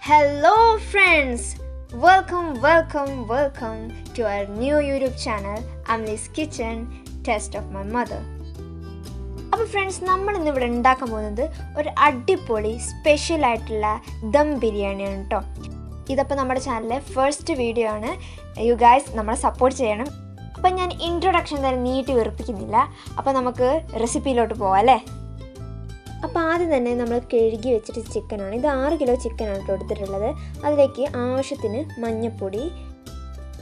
Hello friends! Welcome to our new YouTube channel, Amli's Kitchen, Taste of My Mother. അപ്പോൾ friends, നമ്മൾ ഇന്ന് ഇവിടെ ഉണ്ടാക്കാൻ പോകുന്നത് ഒരു അടിപൊളി സ്പെഷ്യൽ ആയിട്ടുള്ള ദം ബിരിയാണിയാണ് കേട്ടോ. ഇതപ്പോൾ നമ്മുടെ ചാനലിലെ ഫസ്റ്റ് വീഡിയോ ആണ്. യു ഗൈസ് നമ്മളെ സപ്പോർട്ട് ചെയ്യണം. അപ്പം ഞാൻ ഇൻട്രൊഡക്ഷൻ തന്നെ നീട്ടി വെറുപ്പിക്കുന്നില്ല. അപ്പോൾ നമുക്ക് റെസിപ്പിയിലോട്ട് പോവാം അല്ലേ. അപ്പോൾ ആദ്യം തന്നെ നമ്മൾ കഴുകി വെച്ചിട്ട് ചിക്കനാണ്. ഇത് 6 കിലോ ചിക്കനാണ് കേട്ടോ എടുത്തിട്ടുള്ളത്. അതിലേക്ക് ആവശ്യത്തിന് മഞ്ഞൾപ്പൊടി,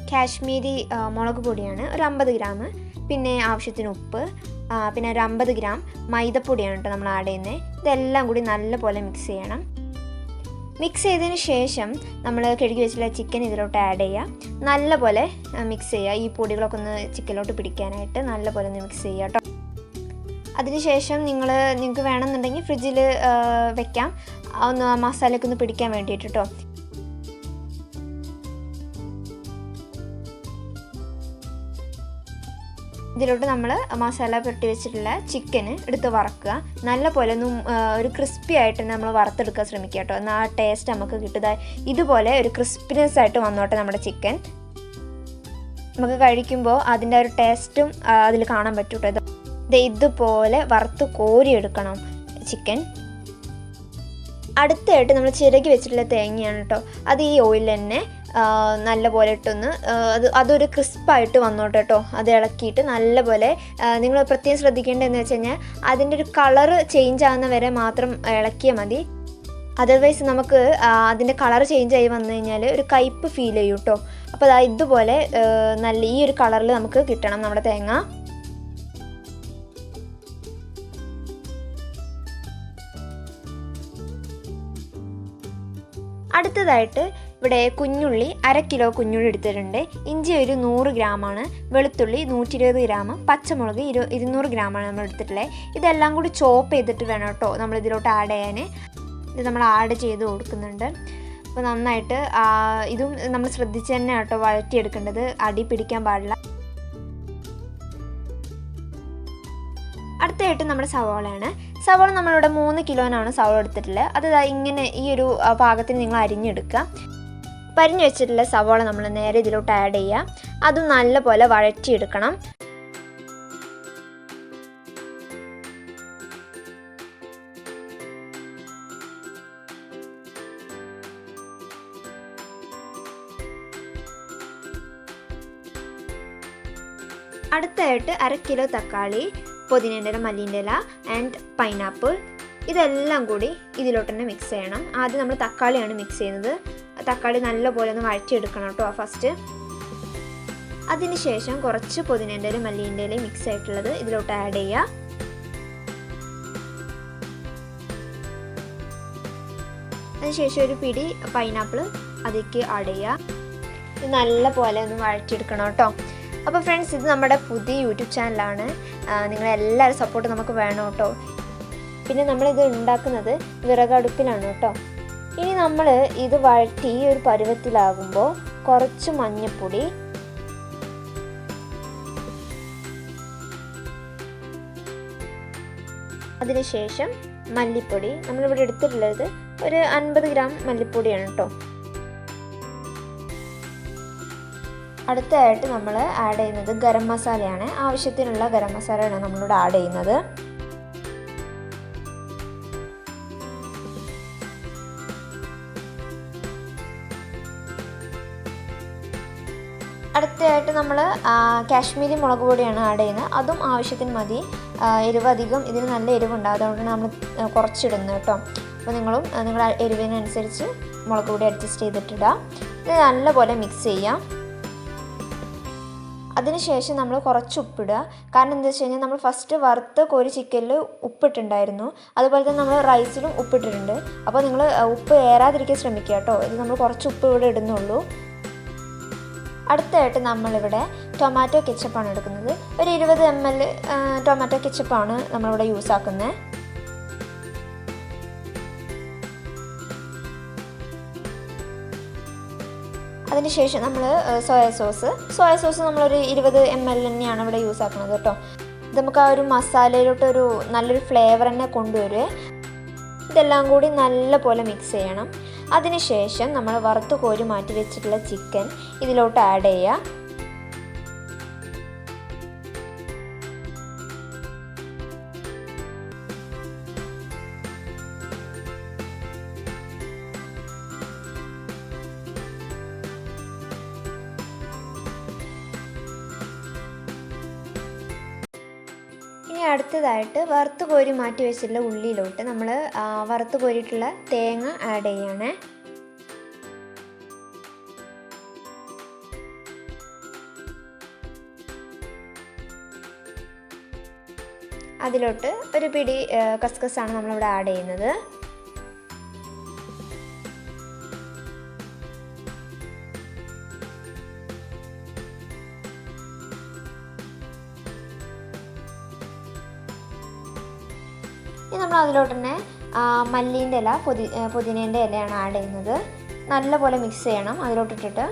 കാശ്മീരി മുളക് പൊടിയാണ് ഒരു 50 ഗ്രാം, പിന്നെ ആവശ്യത്തിന് ഉപ്പ്, പിന്നെ ഒരു 50 ഗ്രാം മൈദപ്പൊടിയാണ് കേട്ടോ നമ്മൾ ആഡ് ചെയ്യുന്നത്. ഇതെല്ലാം കൂടി നല്ലപോലെ മിക്സ് ചെയ്യണം. മിക്സ് ചെയ്തതിന് ശേഷം നമ്മൾ കഴുകി വെച്ചിട്ടുള്ള ചിക്കൻ ഇതിലോട്ട് ആഡ് ചെയ്യുക. നല്ലപോലെ മിക്സ് ചെയ്യുക. ഈ പൊടികളൊക്കെ ഒന്ന് ചിക്കനിലോട്ട് പിടിക്കാനായിട്ട് നല്ലപോലെ ഒന്ന് മിക്സ് ചെയ്യുക കേട്ടോ. അതിനുശേഷം നിങ്ങൾക്ക് വേണമെന്നുണ്ടെങ്കിൽ ഫ്രിഡ്ജിൽ വെക്കാം, ഒന്ന് മസാലയൊക്കെ ഒന്ന് പിടിക്കാൻ വേണ്ടിയിട്ട് കേട്ടോ. ഇതിലോട്ട് നമ്മൾ മസാല പുരട്ടി വെച്ചിട്ടുള്ള ചിക്കന് എടുത്ത് വറക്കുക. നല്ലപോലെ ഒന്ന് ഒരു ക്രിസ്പി ആയിട്ട് തന്നെ നമ്മൾ വറുത്തെടുക്കാൻ ശ്രമിക്കുക കേട്ടോ. എന്നാൽ ആ ടേസ്റ്റ് നമുക്ക് കിട്ടുക. ഇതുപോലെ ഒരു ക്രിസ്പിനെസ് ആയിട്ട് വന്നോട്ടെ നമ്മുടെ ചിക്കൻ. നമുക്ക് കഴിക്കുമ്പോൾ അതിൻ്റെ ഒരു ടേസ്റ്റും അതിൽ കാണാൻ പറ്റും കേട്ടോ. ഇതുപോലെ വറുത്ത് കോരിയെടുക്കണം ചിക്കൻ. അടുത്തായിട്ട് നമ്മൾ ചിരകി വെച്ചിട്ടുള്ള തേങ്ങയാണ് കേട്ടോ. അത് ഈ ഓയിൽ തന്നെ നല്ലപോലെ ഇട്ടൊന്ന് അതൊരു ക്രിസ്പായിട്ട് വന്നോട്ടെ കേട്ടോ. അത് ഇളക്കിയിട്ട് നല്ലപോലെ നിങ്ങൾ പ്രത്യേകം ശ്രദ്ധിക്കേണ്ടതെന്ന് വെച്ച് കഴിഞ്ഞാൽ അതിൻ്റെ ഒരു കളറ് ചേഞ്ച് ആകുന്ന വരെ മാത്രം ഇളക്കിയാൽ മതി. അതർവൈസ് നമുക്ക് അതിൻ്റെ കളർ ചേഞ്ച് ആയി വന്നു കഴിഞ്ഞാൽ ഒരു കയ്പ്പ് ഫീൽ ചെയ്യും കേട്ടോ. അപ്പോൾ ഇതുപോലെ നല്ല ഈ ഒരു കളറിൽ നമുക്ക് കിട്ടണം നമ്മുടെ തേങ്ങ. അടുത്തതായിട്ട് ഇവിടെ കുഞ്ഞുള്ളി 1/2 കിലോ കുഞ്ഞുള്ളി എടുത്തിട്ടുണ്ട്. ഇഞ്ചി ഒരു 100 ഗ്രാമാണ്, വെളുത്തുള്ളി 120 ഗ്രാം, പച്ചമുളക് 200 ഗ്രാമാണ് നമ്മൾ എടുത്തിട്ടുള്ളത്. ഇതെല്ലാം കൂടി ചോപ്പ് ചെയ്തിട്ട് വേണം കേട്ടോ നമ്മൾ ഇതിലോട്ട് ആഡ് ചെയ്യാൻ. ഇത് നമ്മൾ ആഡ് ചെയ്ത് കൊടുക്കുന്നുണ്ട്. അപ്പോൾ നന്നായിട്ട് ഇതും നമ്മൾ ശ്രദ്ധിച്ച് തന്നെ കേട്ടോ വഴറ്റിയെടുക്കേണ്ടത്, അടി പിടിക്കാൻ പാടില്ല. അടുത്തായിട്ട് നമ്മുടെ സവാളയാണ്. സവാള നമ്മളിവിടെ 3 കിലോനാണ് സവാള എടുത്തിട്ടുള്ളത്. അത് ഇങ്ങനെ ഈ ഒരു പാകത്തിന് നിങ്ങൾ അരിഞ്ഞെടുക്കുക. പരിഞ്ഞു വെച്ചിട്ടുള്ള സവാള നമ്മൾ നേരെ ഇതിലോട്ട് ആഡ് ചെയ്യുക. അതും നല്ലപോലെ വഴറ്റിയെടുക്കണം. അടുത്തായിട്ട് 1/2 കിലോ തക്കാളി, പുതിനേൻ്റെ ഇല, മല്ലിൻ്റെ ഇല ആൻഡ് പൈനാപ്പിൾ, ഇതെല്ലാം കൂടി ഇതിലോട്ട് തന്നെ മിക്സ് ചെയ്യണം. ആദ്യം നമ്മൾ തക്കാളിയാണ് മിക്സ് ചെയ്യുന്നത്. തക്കാളി നല്ലപോലെ ഒന്ന് വഴറ്റിയെടുക്കണം കേട്ടോ ഫസ്റ്റ്. അതിനുശേഷം കുറച്ച് പുതിനേൻ്റെ ഇല, മല്ലിൻ്റെ ഇല മിക്സ് ആയിട്ടുള്ളത് ഇതിലോട്ട് ആഡ് ചെയ്യുക. അതിനുശേഷം ഒരു പിടി പൈനാപ്പിൾ അതിലേക്ക് ആഡ് ചെയ്യുക. ഇത് നല്ലപോലെ ഒന്ന് വഴറ്റിയെടുക്കണം കേട്ടോ. അപ്പോൾ ഫ്രണ്ട്സ്, ഇത് നമ്മുടെ പുതിയ യൂട്യൂബ് ചാനലാണ്. നിങ്ങളെല്ലാവരും സപ്പോർട്ട് നമുക്ക് വേണം കേട്ടോ. പിന്നെ നമ്മളിത് ഉണ്ടാക്കുന്നത് വിറകടുപ്പിലാണ് കേട്ടോ. ഇനി നമ്മൾ ഇത് വഴറ്റി ഈ ഒരു പരുവത്തിലാകുമ്പോൾ കുറച്ച് മഞ്ഞൾപ്പൊടി, അതിനുശേഷം മല്ലിപ്പൊടി. നമ്മളിവിടെ എടുത്തിട്ടുള്ളത് ഒരു 50 ഗ്രാം മല്ലിപ്പൊടിയാണ് കേട്ടോ. അടുത്തതായിട്ട് നമ്മൾ ആഡ് ചെയ്യുന്നത് ഗരം മസാലയാണ്. ആവശ്യത്തിനുള്ള ഗരം മസാലയാണ് നമ്മളിവിടെ ആഡ് ചെയ്യുന്നത്. അടുത്തതായിട്ട് നമ്മൾ കാശ്മീരി മുളക് പൊടിയാണ് ആഡ് ചെയ്യുന്നത്. അതും ആവശ്യത്തിന് മതി. എരിവ് അധികം ഇതിന് നല്ല എരിവുണ്ടാകും, അതുകൊണ്ടാണ് നമ്മൾ കുറച്ചിടുന്നത് കേട്ടോ. അപ്പോൾ നിങ്ങളുടെ എരിവിനനുസരിച്ച് മുളക് പൊടി അഡ്ജസ്റ്റ് ചെയ്തിട്ടിടുക. ഇത് നല്ലപോലെ മിക്സ് ചെയ്യാം. അതിനുശേഷം നമ്മൾ കുറച്ച് ഉപ്പിടുക. കാരണം എന്താ വെച്ച് കഴിഞ്ഞാൽ നമ്മൾ ഫസ്റ്റ് വറുത്ത് കോരി ചിക്കനിൽ ഉപ്പിട്ടുണ്ടായിരുന്നു, അതുപോലെ തന്നെ നമ്മൾ റൈസിലും ഉപ്പിട്ടിട്ടുണ്ട്. അപ്പോൾ നിങ്ങൾ ഉപ്പ് ഏറാതിരിക്കാൻ ശ്രമിക്കുക കേട്ടോ. ഇത് നമ്മൾ കുറച്ച് ഉപ്പ് ഇവിടെ ഇടുന്നുള്ളൂ. അടുത്തായിട്ട് നമ്മളിവിടെ ടൊമാറ്റോ കെച്ചപ്പാണ് എടുക്കുന്നത്. ഒരു 20 ml ടൊമാറ്റോ കെച്ചപ്പാണ് നമ്മളിവിടെ യൂസ് ആക്കുന്നത്. അതിനുശേഷം നമ്മൾ സോയ സോസ് നമ്മളൊരു 20 ml തന്നെയാണ് ഇവിടെ യൂസ് ആക്കുന്നത് കേട്ടോ. ഇത് നമുക്ക് ആ ഒരു മസാലയിലോട്ടൊരു നല്ലൊരു ഫ്ലേവർ തന്നെ കൊണ്ടുവരും. ഇതെല്ലാം കൂടി നല്ലപോലെ മിക്സ് ചെയ്യണം. അതിനുശേഷം നമ്മൾ വറുത്ത് കോരി മാറ്റി വെച്ചിട്ടുള്ള ചിക്കൻ ഇതിലോട്ട് ആഡ് ചെയ്യുക. ഇനി അടുത്തതായിട്ട് വറുത്ത് കോരി മാറ്റി വെച്ചിട്ടുള്ള ഉള്ളിയിലോട്ട് നമ്മൾ വറുത്ത് കോരിയിട്ടുള്ള തേങ്ങ ആഡ് ചെയ്യണേ. അതിലോട്ട് ഒരു പിടി കസ്കസാണ് നമ്മളിവിടെ ആഡ് ചെയ്യുന്നത്. ഇനി നമ്മൾ അതിലോട്ട് തന്നെ മല്ലീൻ്റെ ഇല പുതിനേൻ്റെ ഇലയാണ് ആഡ് ചെയ്യുന്നത്. നല്ലപോലെ മിക്സ് ചെയ്യണം അതിലോട്ടിട്ടിട്ട്.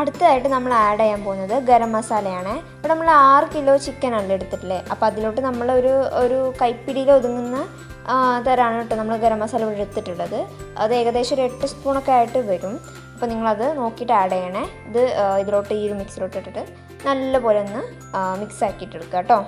അടുത്തതായിട്ട് നമ്മൾ ആഡ് ചെയ്യാൻ പോകുന്നത് ഗരം മസാലയാണ്. ഇവിടെ നമ്മൾ 6 കിലോ ചിക്കൻ അല്ല എടുത്തിട്ടില്ലേ, അപ്പോൾ അതിലോട്ട് നമ്മൾ ഒരു കൈപ്പിടിയിൽ ഒതുങ്ങുന്ന തരാണ് കേട്ടോ നമ്മൾ ഗരം മസാല ഇവിടെ എടുത്തിട്ടുള്ളത്. അത് ഏകദേശം ഒരു 8 സ്പൂണൊക്കെ ആയിട്ട് വരും. അപ്പോൾ നിങ്ങളത് നോക്കിയിട്ട് ആഡ് ചെയ്യണേ. ഇതിലോട്ട് ഈ ഒരു മിക്സിലോട്ട് ഇട്ടിട്ട് നല്ലപോലെ ഒന്ന് മിക്സ് ആക്കിയിട്ട് എടുക്കുക കേട്ടോ.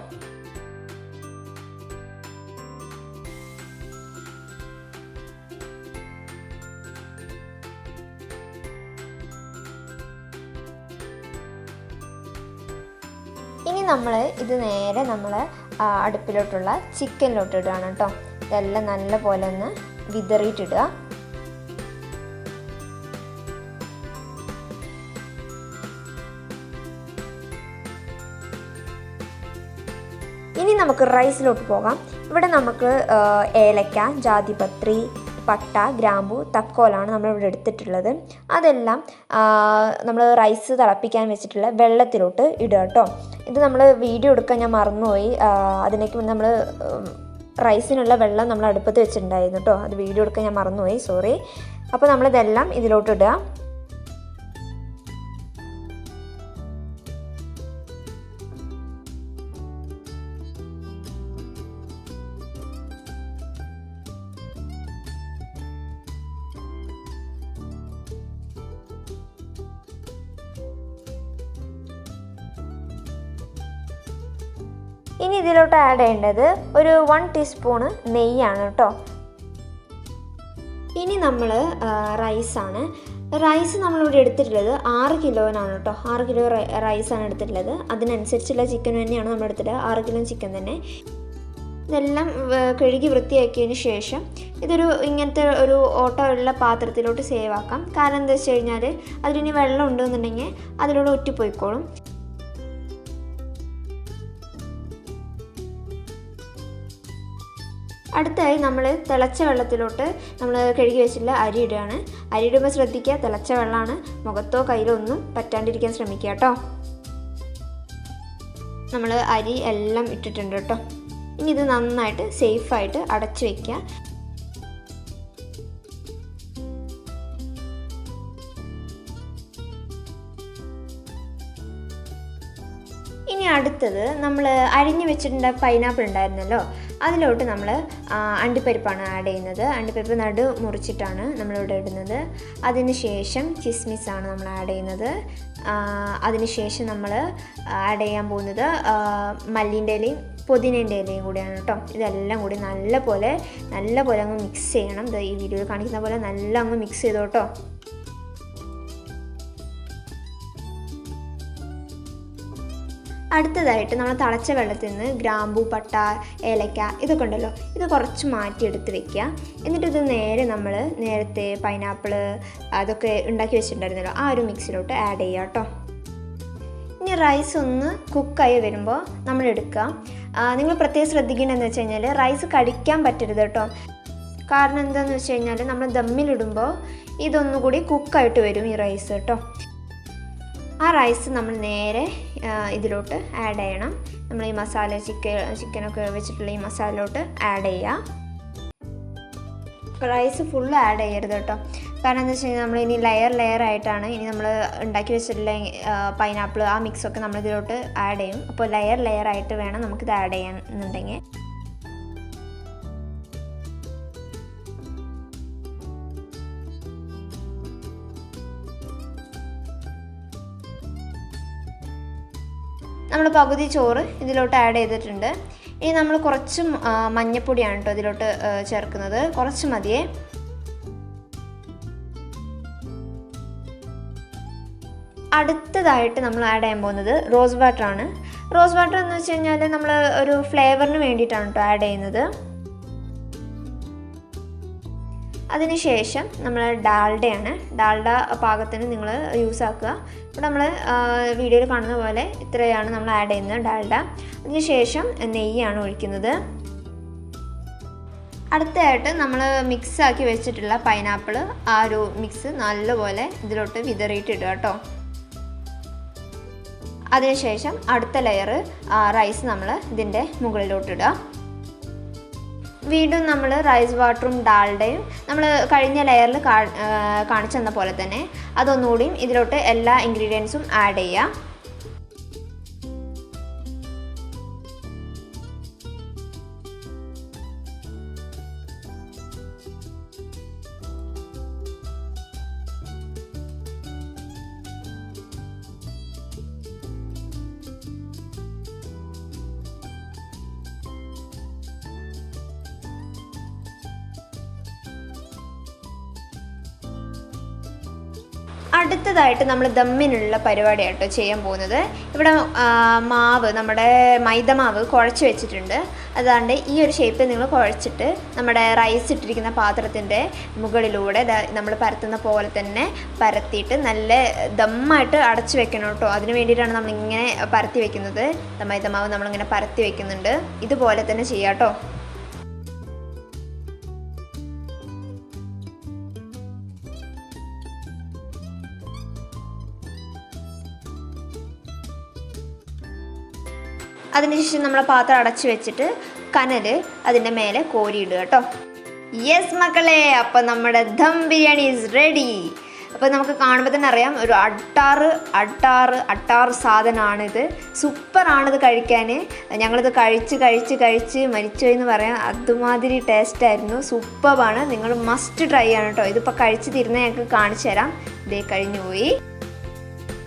ഇനി നമ്മൾ ഇത് നേരെ നമ്മൾ അടുപ്പിലോട്ടുള്ള ചിക്കനിലോട്ട് ഇടുകയാണ് കേട്ടോ. ഇതെല്ലാം നല്ല പോലെ ഒന്ന് വിതറിയിട്ടിടുക. ഇനി നമുക്ക് റൈസിലോട്ട് പോകാം. ഇവിടെ നമുക്ക് ഏലക്ക, ജാതിപത്രി, പട്ട, ഗ്രാമ്പു, തക്കോലാണ് നമ്മളിവിടെ എടുത്തിട്ടുള്ളത്. അതെല്ലാം നമ്മൾ റൈസ് തിളപ്പിക്കാൻ വെച്ചിട്ടുള്ള വെള്ളത്തിലോട്ട് ഇടുക കേട്ടോ. ഇത് നമ്മൾ വീഡിയോ എടുക്കാൻ ഞാൻ മറന്നുപോയി. അതിനേക്ക് നമ്മൾ റൈസിനുള്ള വെള്ളം നമ്മൾ അടുപ്പത്ത് വെച്ചിട്ടുണ്ടായിരുന്നു കേട്ടോ. അത് വീഡിയോ എടുക്കാൻ ഞാൻ മറന്നുപോയി, സോറി. അപ്പോൾ നമ്മളിതെല്ലാം ഇതിലോട്ട് ഇടുക. ഇനി ഇതിലോട്ട് ആഡ് ചെയ്യേണ്ടത് ഒരു 1 ടീസ്പൂണ് നെയ്യാണ് കേട്ടോ. ഇനി നമ്മൾ റൈസാണ്. റൈസ് നമ്മളിവിടെ എടുത്തിട്ടുള്ളത് 6 കിലോനാണ് കേട്ടോ. 6 കിലോ റൈസാണ് എടുത്തിട്ടുള്ളത്. അതിനനുസരിച്ചുള്ള ചിക്കൻ തന്നെയാണ് നമ്മൾ എടുത്തിട്ടുള്ളത്. 6 കിലോ ചിക്കൻ തന്നെ. ഇതെല്ലാം കഴുകി വൃത്തിയാക്കിയതിന് ശേഷം ഇതൊരു ഇങ്ങനത്തെ ഒരു ഓട്ടമുള്ള പാത്രത്തിലോട്ട് സേവ് ആക്കാം. കാരണം എന്താ വെച്ച് കഴിഞ്ഞാൽ അതിലിനി വെള്ളം ഉണ്ടെന്നുണ്ടെങ്കിൽ അതിലൂടെ ഒറ്റിപ്പോയിക്കോളും. അടുത്തായി നമ്മൾ തിളച്ച വെള്ളത്തിലോട്ട് നമ്മൾ കഴുകി വെച്ചിട്ടുള്ള അരി ഇടുകയാണ്. അരി ഇടുമ്പോൾ ശ്രദ്ധിക്കുക, തിളച്ച വെള്ളമാണ്. മുഖത്തോ കയ്യിലോ ഒന്നും പറ്റാണ്ടിരിക്കാൻ ശ്രമിക്കുക കേട്ടോ. നമ്മൾ അരി എല്ലാം ഇട്ടിട്ടുണ്ട് കേട്ടോ. ഇനി ഇത് നന്നായിട്ട് സേഫായിട്ട് അടച്ചു വയ്ക്കുക. ഇനി അടുത്തത് നമ്മൾ അരിഞ്ഞു വെച്ചിട്ടുള്ള പൈനാപ്പിൾ ഉണ്ടായിരുന്നല്ലോ, അതിലോട്ട് നമ്മൾ അണ്ടിപ്പരിപ്പാണ് ആഡ് ചെയ്യുന്നത്. അണ്ടിപ്പരിപ്പ് നടു മുറിച്ചിട്ടാണ് നമ്മളിവിടെ ഇടുന്നത്. അതിന് ശേഷം കിസ്മിസാണ് നമ്മൾ ആഡ് ചെയ്യുന്നത്. അതിന് ശേഷം നമ്മൾ ആഡ് ചെയ്യാൻ പോകുന്നത് മല്ലിൻ്റെ ഇലയും പുതിനേൻ്റെ ഇലയും കൂടിയാണ് കേട്ടോ. ഇതെല്ലാം കൂടി നല്ല പോലെ അങ്ങ് മിക്സ് ചെയ്യണം. ഈ വീഡിയോയിൽ കാണിക്കുന്ന പോലെ നല്ല അങ്ങ് മിക്സ് ചെയ്തോ കേട്ടോ. അടുത്തതായിട്ട് നമ്മൾ തിളച്ച വെള്ളത്തിൽ നിന്ന് ഗ്രാമ്പൂ, പട്ട, ഏലക്ക ഇതൊക്കെ ഉണ്ടല്ലോ, ഇത് കുറച്ച് മാറ്റിയെടുത്ത് വെക്കുക. എന്നിട്ട് ഇത് നേരെ നമ്മൾ നേരത്തെ പൈനാപ്പിൾ അതൊക്കെ ഉണ്ടാക്കി വെച്ചിട്ടുണ്ടായിരുന്നല്ലോ, ആ ഒരു മിക്സിലോട്ട് ആഡ് ചെയ്യുക കേട്ടോ. ഇനി റൈസ് ഒന്ന് കുക്കായി വരുമ്പോൾ നമ്മൾ എടുക്കുക. നിങ്ങൾ പ്രത്യേകം ശ്രദ്ധിക്കേണ്ടതെന്ന് വെച്ച് കഴിഞ്ഞാൽ റൈസ് കടിക്കാൻ പറ്റരുത് കേട്ടോ. കാരണം എന്താണെന്ന് വെച്ച് കഴിഞ്ഞാൽ നമ്മൾ ദമ്മിലിടുമ്പോൾ ഇതൊന്നുകൂടി കുക്കായിട്ട് വരും ഈ റൈസ് കേട്ടോ. ആ റൈസ് നമ്മൾ നേരെ ഇതിലോട്ട് ആഡ് ചെയ്യണം. നമ്മൾ ഈ മസാല ചിക്കനൊക്കെ വെച്ചിട്ടുള്ള ഈ മസാലയിലോട്ട് ആഡ് ചെയ്യുക. റൈസ് ഫുള്ള് ആഡ് ചെയ്യരുത് കേട്ടോ. കാരണം എന്താ വെച്ച് കഴിഞ്ഞാൽ നമ്മൾ ഇനി ലെയർ ആയിട്ടാണ് ഇനി നമ്മൾ ഉണ്ടാക്കി വെച്ചിട്ടുള്ള പൈനാപ്പിൾ ആ മിക്സൊക്കെ നമ്മൾ ഇതിലോട്ട് ആഡ് ചെയ്യും. അപ്പോൾ ലെയർ ആയിട്ട് വേണം നമുക്കിത് ആഡ് ചെയ്യാൻ എന്നുണ്ടെങ്കിൽ. നമ്മൾ പകുതി ചോറ് ഇതിലോട്ട് ആഡ് ചെയ്തിട്ടുണ്ട്. ഇനി നമ്മൾ കുറച്ച് മഞ്ഞൾപ്പൊടിയാണ് കേട്ടോ ഇതിലോട്ട് ചേർക്കുന്നത്, കുറച്ച് മതിയേ. അടുത്തതായിട്ട് നമ്മൾ ആഡ് ചെയ്യാൻ പോകുന്നത് റോസ് വാട്ടറാണ്. റോസ് വാട്ടർ എന്ന് വെച്ച് കഴിഞ്ഞാൽ നമ്മൾ ഒരു ഫ്ലേവറിന് വേണ്ടിയിട്ടാണ് കേട്ടോ ആഡ് ചെയ്യുന്നത്. അതിനുശേഷം നമ്മൾ ഡാൽഡയാണ്, ഡാൽഡ പാകത്തിന് നിങ്ങൾ യൂസ് ആക്കുക. ഇപ്പോൾ നമ്മൾ വീഡിയോയിൽ കാണുന്ന പോലെ ഇത്രയാണ് നമ്മൾ ആഡ് ചെയ്യുന്നത് ഡാൽഡ. അതിനുശേഷം നെയ്യാണ് ഒഴിക്കുന്നത്. അടുത്തതായിട്ട് നമ്മൾ മിക്സാക്കി വെച്ചിട്ടുള്ള പൈനാപ്പിൾ, ആ ഒരു മിക്സ് നല്ലപോലെ ഇതിലോട്ട് വിതറിയിട്ടിടുക കേട്ടോ. അതിനുശേഷം അടുത്ത ലെയർ റൈസ് നമ്മൾ ഇതിൻ്റെ മുകളിലോട്ടിടുക. വീണ്ടും നമ്മൾ റൈസ് വാട്ടറും ഡാൽഡയും നമ്മൾ കഴിഞ്ഞ ലെയറിൽ കാണിച്ചു തന്ന പോലെ തന്നെ അതൊന്നുകൂടിയും ഇതിലോട്ട് എല്ലാ ഇൻഗ്രീഡിയൻസും ആഡ് ചെയ്യുക. അടുത്തതായിട്ട് നമ്മൾ ദമ്മിനുള്ള പരിപാടിയാട്ടോ ചെയ്യാൻ പോകുന്നത്. ഇവിടെ മാവ്, നമ്മുടെ മൈദമാവ് കുഴച്ച് വെച്ചിട്ടുണ്ട്. അതാണ്ട് ഈ ഒരു ഷേപ്പിൽ നിങ്ങൾ കുഴച്ചിട്ട് നമ്മുടെ റൈസ് ഇട്ടിരിക്കുന്ന പാത്രത്തിൻ്റെ മുകളിലൂടെ നമ്മൾ പരത്തുന്ന പോലെ തന്നെ പരത്തിയിട്ട് നല്ല ദമ്മായിട്ട് അടച്ചു വെക്കണം കേട്ടോ. അതിന് വേണ്ടിയിട്ടാണ് നമ്മളിങ്ങനെ പരത്തി വെക്കുന്നത്. മൈദമാവ് നമ്മളിങ്ങനെ പരത്തി വെക്കുന്നുണ്ട്. ഇതുപോലെ തന്നെ ചെയ്യാം കേട്ടോ. അതിനുശേഷം നമ്മൾ പാത്രം അടച്ചു വെച്ചിട്ട് കനൽ അതിൻ്റെ മേലെ കോരിയിടുക കേട്ടോ. യെസ് മക്കളെ, അപ്പം നമ്മുടെ ദം ബിരിയാണി ഈസ് റെഡി. അപ്പോൾ നമുക്ക് കാണുമ്പോൾ തന്നെ അറിയാം, ഒരു അട്ടാറ് സാധനമാണിത്. സൂപ്പറാണിത് കഴിക്കാൻ. ഞങ്ങളിത് കഴിച്ച് മരിച്ചു എന്ന് പറയാം. അതുമാതിരി ടേസ്റ്റായിരുന്നു. സൂപ്പറാണ്. നിങ്ങൾ മസ്റ്റ് ട്രൈ ചെയ്യണം കേട്ടോ. ഇതിപ്പോൾ കഴിച്ച് തീരുന്ന ഞങ്ങൾക്ക് കാണിച്ചു തരാം. ഇതേ കഴിഞ്ഞു പോയി.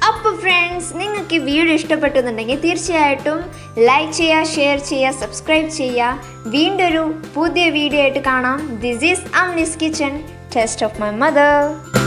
അപ്പോൾ ഫ്രണ്ട്സ്, നിങ്ങൾക്ക് ഈ വീഡിയോ ഇഷ്ടപ്പെട്ടെന്നുണ്ടെങ്കിൽ തീർച്ചയായിട്ടും ലൈക്ക് ചെയ്യുക, ഷെയർ ചെയ്യുക, സബ്സ്ക്രൈബ് ചെയ്യുക. വീണ്ടും ഒരു പുതിയ വീഡിയോ ആയിട്ട് കാണാം. This is Amni's kitchen, taste of my mother.